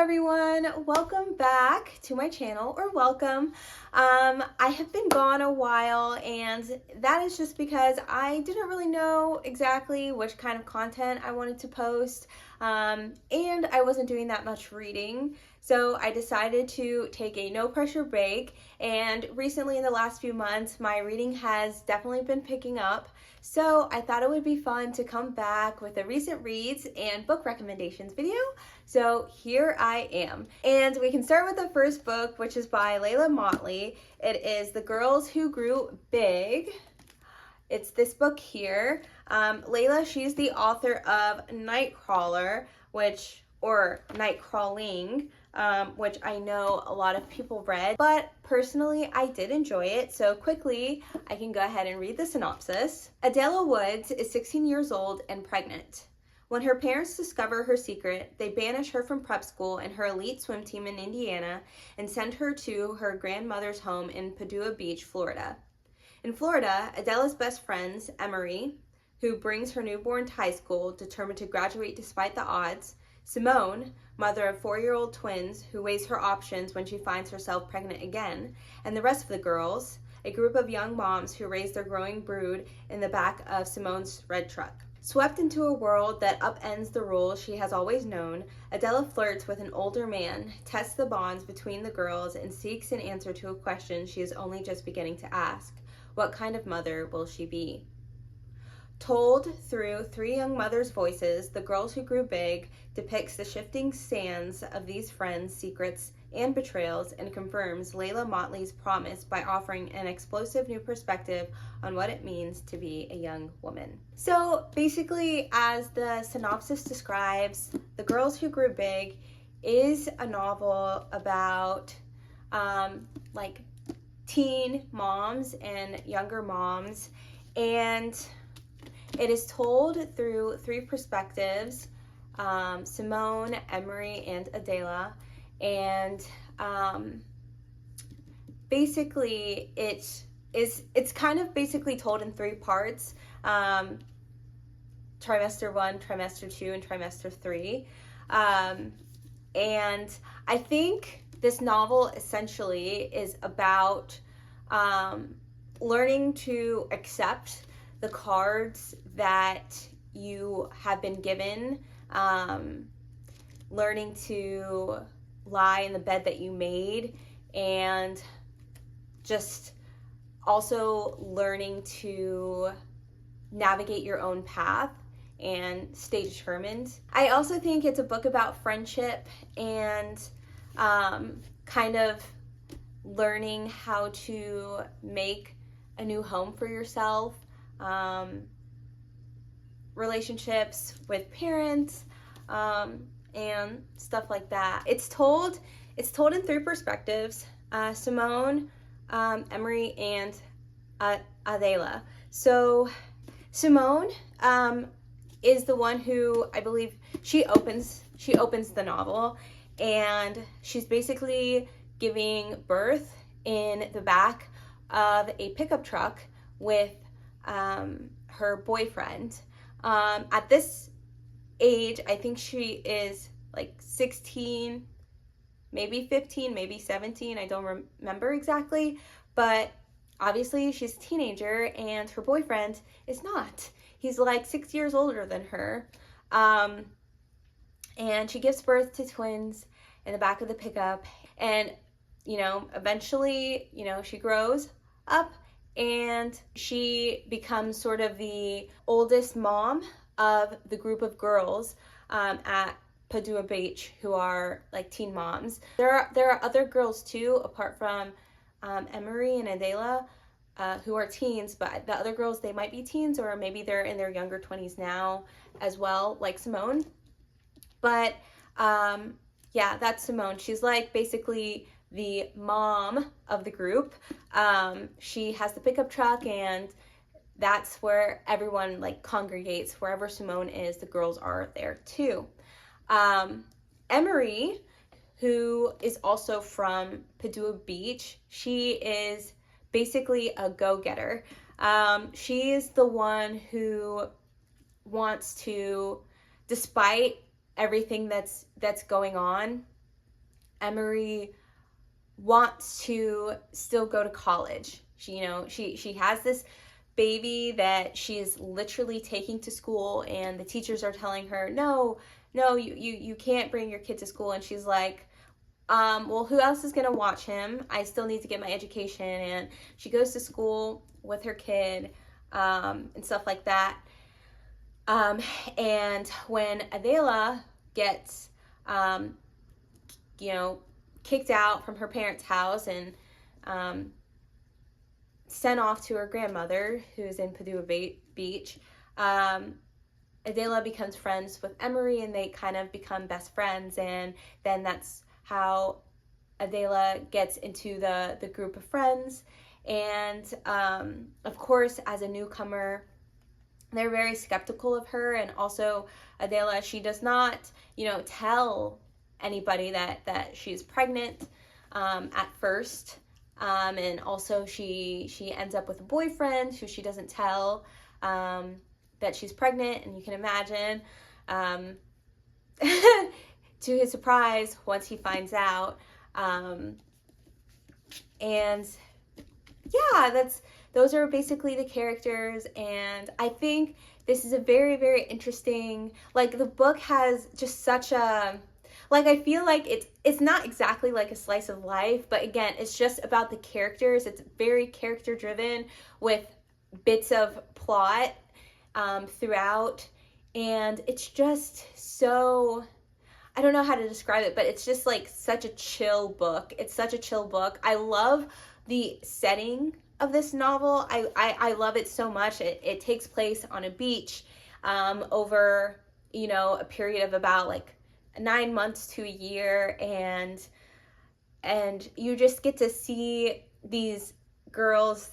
everyone, welcome back to my channel, or welcome. I have been gone a while, and that is just because I didn't really know exactly which kind of content I wanted to post, and I wasn't doing that much reading. So I decided to take a no pressure break, and recently in the last few months my reading has definitely been picking up. So I thought it would be fun to come back with a recent reads and book recommendations video. So here I am. And we can start with the first book, which is by Layla Motley. It is The Girls Who Grew Big. It's this book here. Layla, she's the author of Nightcrawler, or Nightcrawling, which I know a lot of people read, but personally I did enjoy it. So quickly, I can go ahead and read the synopsis. Adela Woods is 16 years old and pregnant. When her parents discover her secret, they banish her from prep school and her elite swim team in Indiana and send her to her grandmother's home in Padua Beach, Florida. In Florida, Adela's best friends, Emery, who brings her newborn to high school, determined to graduate despite the odds, Simone, mother of 4-year-old twins, who weighs her options when she finds herself pregnant again, and the rest of the girls, a group of young moms who raise their growing brood in the back of Simone's red truck. Swept into a world that upends the rules she has always known, Adela flirts with an older man, tests the bonds between the girls, and seeks an answer to a question she is only just beginning to ask. What kind of mother will she be? Told through 3 young mothers' voices, The Girls Who Grew Big depicts the shifting sands of these friends' secrets and betrayals, and confirms Layla Motley's promise by offering an explosive new perspective on what it means to be a young woman. So basically, as the synopsis describes, The Girls Who Grew Big is a novel about teen moms and younger moms, and it is told through 3 perspectives, Simone, Emery, and Adela. And basically it's kind of basically told in 3 parts, trimester 1, trimester 2, and trimester 3. And I think this novel essentially is about learning to accept the cards that you have been given, learning to lie in the bed that you made, and just also learning to navigate your own path and stay determined. I also think it's a book about friendship and kind of learning how to make a new home for yourself, relationships with parents, and stuff like that. It's told in 3 perspectives, Simone, Emery, and Adela. So Simone is the one who, I believe, she opens the novel, and she's basically giving birth in the back of a pickup truck with her boyfriend. At this age, I think she is like 16, maybe 15, maybe 17, I don't remember exactly, but obviously she's a teenager, and her boyfriend is not. He's like 6 years older than her, and she gives birth to twins in the back of the pickup, and eventually she grows up and she becomes sort of the oldest mom of the group of girls at Padua Beach who are like teen moms. There are other girls too, apart from Emery and Adela, who are teens, but the other girls, they might be teens, or maybe they're in their younger 20s now as well, like Simone. But yeah, that's Simone. She's like basically the mom of the group. She has the pickup truck, and that's where everyone like congregates. Wherever Simone is, the girls are there too. Emery, who is also from Padua Beach, she is basically a go-getter. She is the one who wants to, despite everything that's going on Emery wants to still go to college. She has this baby that she is literally taking to school, and the teachers are telling her, no, you can't bring your kid to school. And she's like, well, who else is gonna watch him? I still need to get my education. And she goes to school with her kid, and stuff like that. And when Adela gets, kicked out from her parents' house and sent off to her grandmother, who's in Padua Beach, Adela becomes friends with Emery, and they kind of become best friends. And then that's how Adela gets into the group of friends. And of course, as a newcomer, they're very skeptical of her. And also Adela, she does not, tell anybody that she's pregnant at first. And also she ends up with a boyfriend who she doesn't tell that she's pregnant. And you can imagine, to his surprise, once he finds out. And yeah, those are basically the characters. And I think this is a very, very interesting, like, the book has just such a, like, I feel like it's not exactly like a slice of life, but again, it's just about the characters. It's very character driven with bits of plot throughout. And it's just so, I don't know how to describe it, but it's just like such a chill book. It's such a chill book. I love the setting of this novel. I love it so much. It takes place on a beach over, a period of about like 9 months to a year, and you just get to see these girls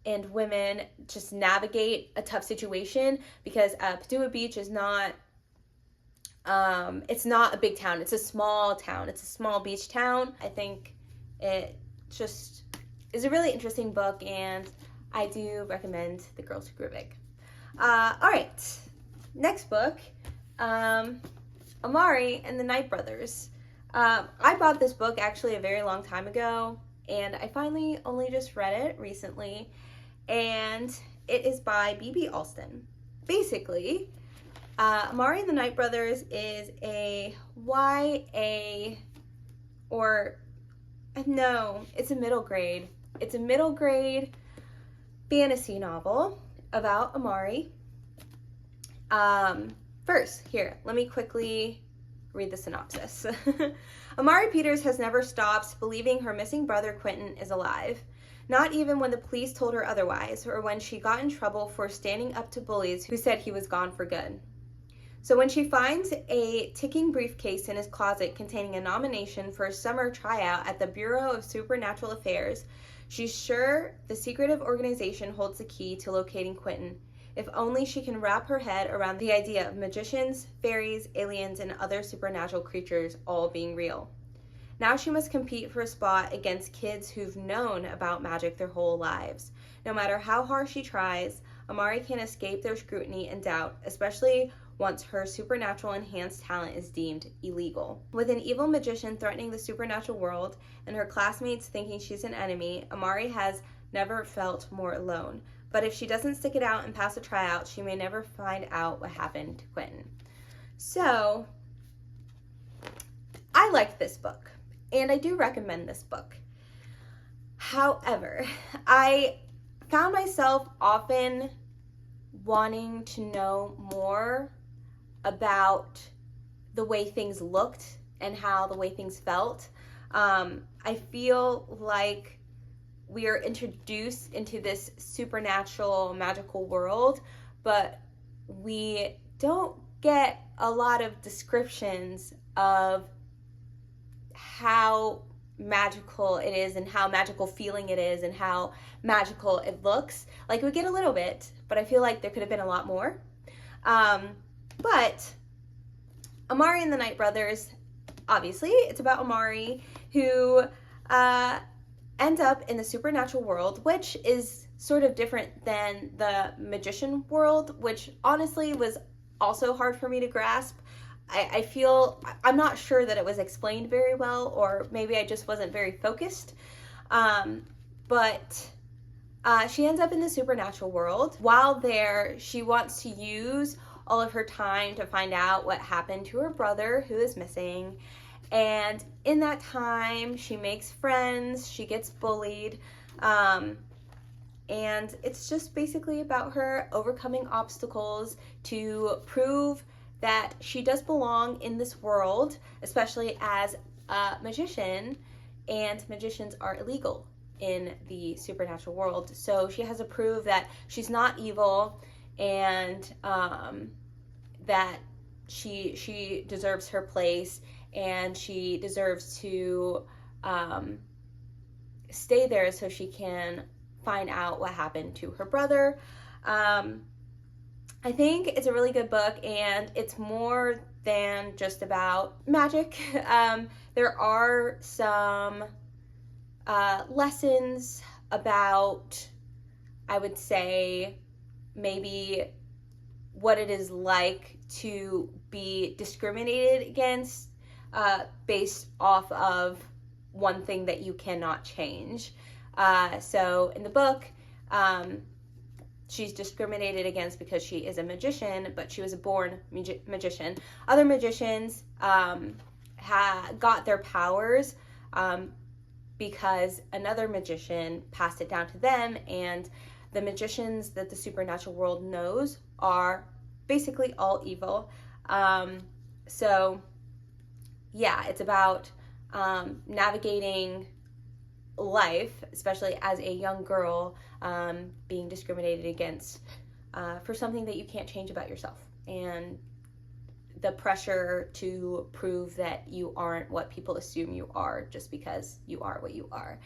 and women just navigate a tough situation, because Padua Beach is not, it's not a big town. It's a small town. It's a small beach town. I think it just is a really interesting book, and I do recommend The Girls Who Grew Big. All right, next book, Amari and the Night Brothers. I bought this book actually a very long time ago, and I finally only just read it recently, and it is by B.B. Alston. Basically, Amari and the Night Brothers is a YA, or no, it's a middle grade. It's a middle grade fantasy novel about Amari. First, here, let me quickly read the synopsis. Amari Peters has never stopped believing her missing brother Quentin is alive. Not even when the police told her otherwise, or when she got in trouble for standing up to bullies who said he was gone for good. So when she finds a ticking briefcase in his closet containing a nomination for a summer tryout at the Bureau of Supernatural Affairs, she's sure the secretive organization holds the key to locating Quentin, if only she can wrap her head around the idea of magicians, fairies, aliens, and other supernatural creatures all being real. Now she must compete for a spot against kids who've known about magic their whole lives. No matter how hard she tries, Amari can't escape their scrutiny and doubt, especially once her supernatural enhanced talent is deemed illegal. With an evil magician threatening the supernatural world and her classmates thinking she's an enemy, Amari has never felt more alone. But if she doesn't stick it out and pass a tryout, she may never find out what happened to Quentin. So, I liked this book, and I do recommend this book. However, I found myself often wanting to know more about the way things looked and how the way things felt. I feel like we are introduced into this supernatural, magical world, but we don't get a lot of descriptions of how magical it is and how magical feeling it is and how magical it looks. Like, we get a little bit, but I feel like there could have been a lot more. But Amari and the Night Brothers, obviously, it's about Amari who ends up in the supernatural world, which is sort of different than the magician world, which honestly was also hard for me to grasp. I feel, I'm not sure that it was explained very well, or maybe I just wasn't very focused. But she ends up in the supernatural world. While there, she wants to use all of her time to find out what happened to her brother who is missing. And in that time, she makes friends, she gets bullied, and it's just basically about her overcoming obstacles to prove that she does belong in this world, especially as a magician, and magicians are illegal in the supernatural world. So she has to prove that she's not evil, and that she deserves her place, and she deserves to stay there so she can find out what happened to her brother. I think it's a really good book, and it's more than just about magic. There are some lessons about, I would say, maybe what it is like to be discriminated against based off of one thing that you cannot change. So in the book, she's discriminated against because she is a magician, but she was a born magician. Other magicians got their powers because another magician passed it down to them, and the magicians that the supernatural world knows are basically all evil. So yeah, it's about navigating life, especially as a young girl, being discriminated against for something that you can't change about yourself, and the pressure to prove that you aren't what people assume you are just because you are what you are.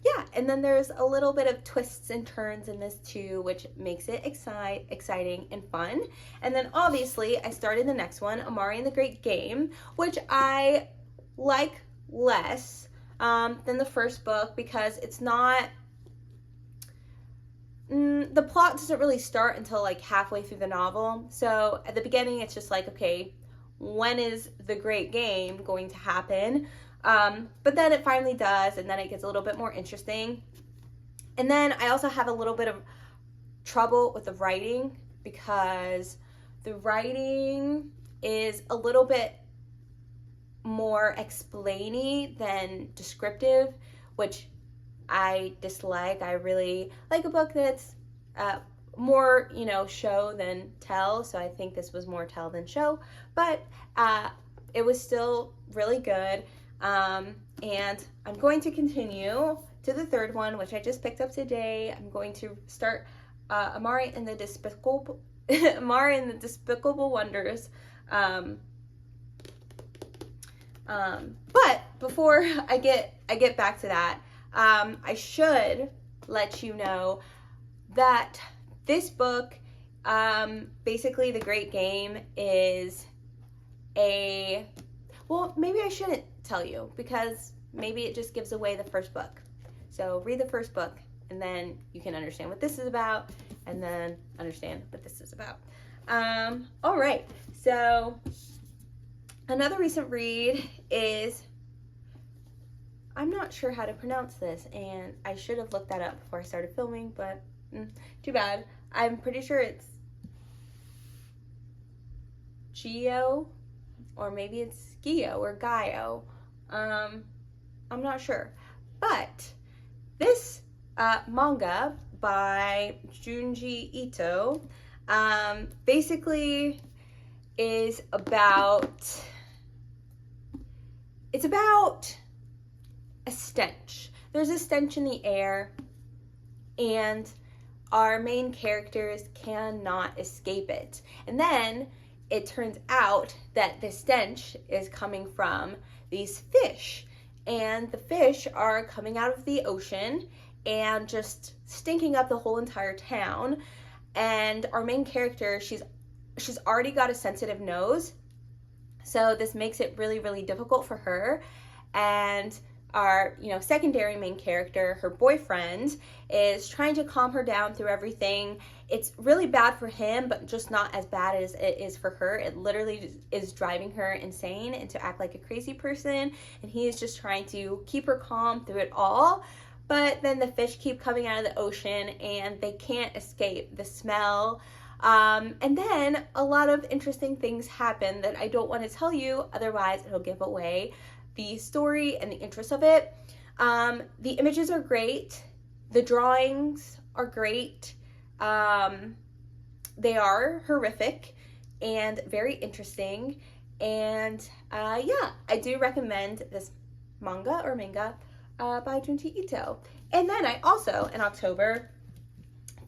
Yeah, and then there's a little bit of twists and turns in this too, which makes it exciting and fun. And then obviously I started the next one, Amari and the Great Game, which I like less than the first book because it's not, the plot doesn't really start until like halfway through the novel. So at the beginning it's just like, okay, when is the Great Game going to happen? But then it finally does, and then it gets a little bit more interesting. And then I also have a little bit of trouble with the writing because the writing is a little bit more explainy than descriptive, which I dislike. I really like a book that's more, show than tell. So I think this was more tell than show, but it was still really good. And I'm going to continue to the third one, which I just picked up today. I'm going to start Amari and the Despicable Wonders. But before I get back to that, I should let you know that this book, basically The Great Game, is well, maybe I shouldn't tell you because maybe it just gives away the first book. So read the first book and then you can understand what this is about, and then understand what this is about. All right, so another recent read is, I'm not sure how to pronounce this, and I should have looked that up before I started filming, but too bad. I'm pretty sure it's Gio, or maybe it's Gio or Gaio. I'm not sure. But this manga by Junji Ito basically is about, it's about a stench. There's a stench in the air, and our main characters cannot escape it. And then it turns out that the stench is coming from these fish, and the fish are coming out of the ocean and just stinking up the whole entire town. And our main character, she's already got a sensitive nose, so this makes it really, really difficult for her. And our, secondary main character, her boyfriend, is trying to calm her down through everything. It's really bad for him, but just not as bad as it is for her. It literally is driving her insane and to act like a crazy person, and he is just trying to keep her calm through it all. But then the fish keep coming out of the ocean, and they can't escape the smell. And then a lot of interesting things happen that I don't want to tell you, otherwise it'll give away the story and the interest of it. The images are great. The drawings are great. They are horrific and very interesting. And yeah, I do recommend this manga by Junji Ito. And then I also, in October,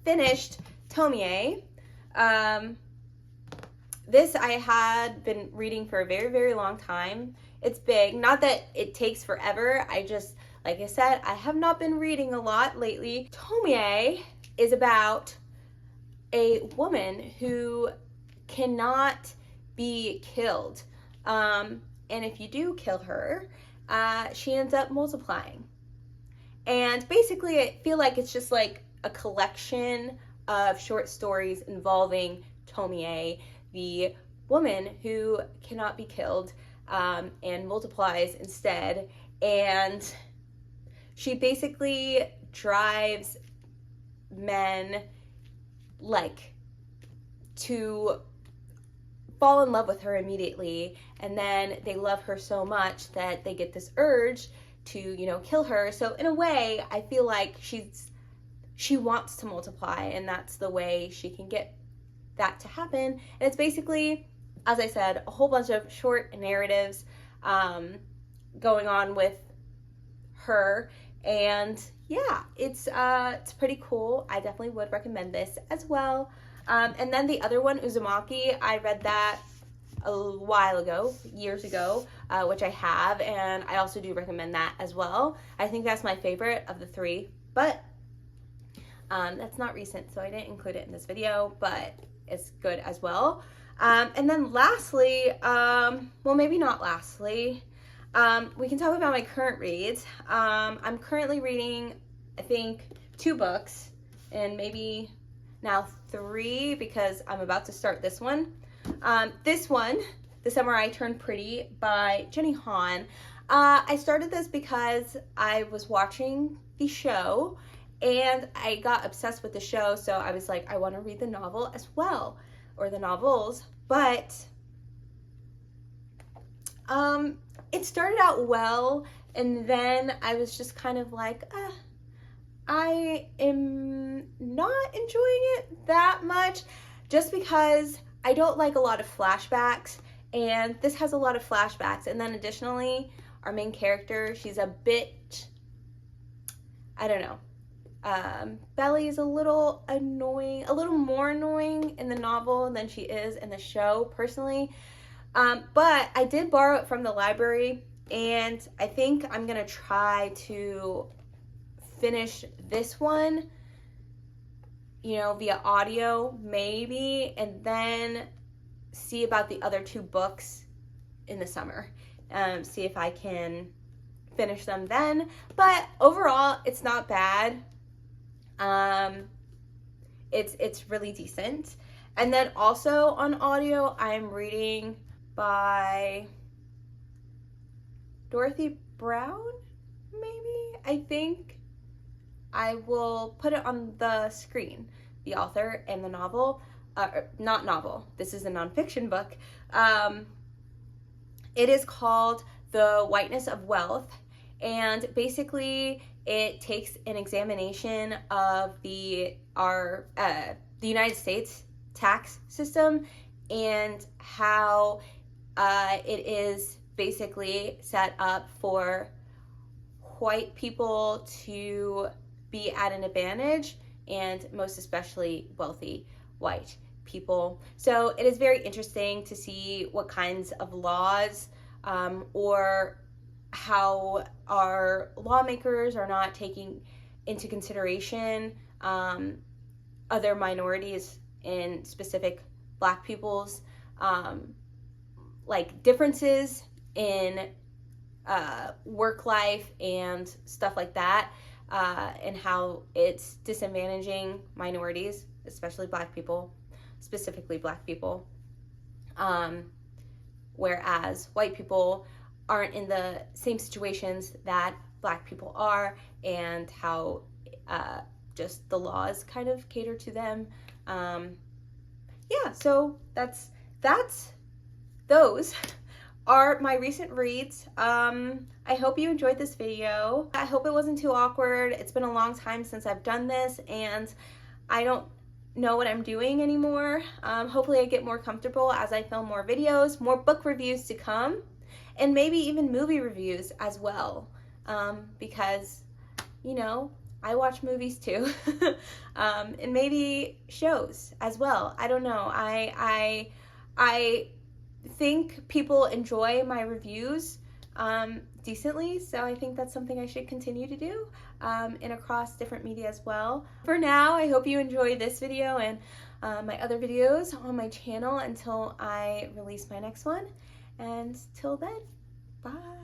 finished Tomie. This I had been reading for a very, very long time. It's big. Not that it takes forever. I just, like I said, I have not been reading a lot lately. Tomie is about a woman who cannot be killed. And if you do kill her, she ends up multiplying. And basically, I feel like it's just like a collection of short stories involving Tomie, the woman who cannot be killed and multiplies instead. And she basically drives men to fall in love with her immediately, and then they love her so much that they get this urge to, kill her. So in a way, I feel like she wants to multiply, and that's the way she can get that to happen. And it's basically, as I said, a whole bunch of short narratives going on with her. And yeah, it's pretty cool. I definitely would recommend this as well. And then the other one, Uzumaki, I read that a while ago, years ago, which I have, and I also do recommend that as well. I think that's my favorite of the three, but that's not recent, so I didn't include it in this video, but it's good as well. And then lastly, well, maybe not lastly, we can talk about my current reads. I'm currently reading, I think, 2 books, and maybe now 3, because I'm about to start this one. This one, The Summer I Turned Pretty by Jenny Han. I started this because I was watching the show, and I got obsessed with the show, so I was like, I want to read the novel as well, or the novels, but it started out well, and then I was just kind of like, I am not enjoying it that much, just because I don't like a lot of flashbacks, and this has a lot of flashbacks. And then additionally, our main character, she's a bit, I don't know, Belly is a little annoying, a little more annoying in the novel than she is in the show, personally. But I did borrow it from the library, and I think I'm gonna try to finish this one, via audio, maybe, and then see about the other 2 books in the summer. See if I can finish them then. But overall, it's not bad. It's really decent. And then also on audio, I'm reading by Dorothy Brown, maybe? I think. I will put it on the screen, the author and the novel. Not novel, this is a nonfiction book. It is called The Whiteness of Wealth, and basically it takes an examination of the United States tax system and how it is basically set up for white people to be at an advantage, and most especially wealthy white people. So it is very interesting to see what kinds of laws or how our lawmakers are not taking into consideration other minorities, in specific Black people's differences in work life and stuff like that, and how it's disadvantaging minorities, especially Black people, specifically Black people, whereas white people aren't in the same situations that Black people are, and how just the laws kind of cater to them. Yeah, so those are my recent reads. I hope you enjoyed this video. I hope it wasn't too awkward. It's been a long time since I've done this, and I don't know what I'm doing anymore. Hopefully I get more comfortable as I film more videos, more book reviews to come, and maybe even movie reviews as well, because, you know, I watch movies too, and maybe shows as well. I don't know. I think people enjoy my reviews decently, so I think that's something I should continue to do, and across different media as well. For now, I hope you enjoyed this video and my other videos on my channel until I release my next one. And till then, bye.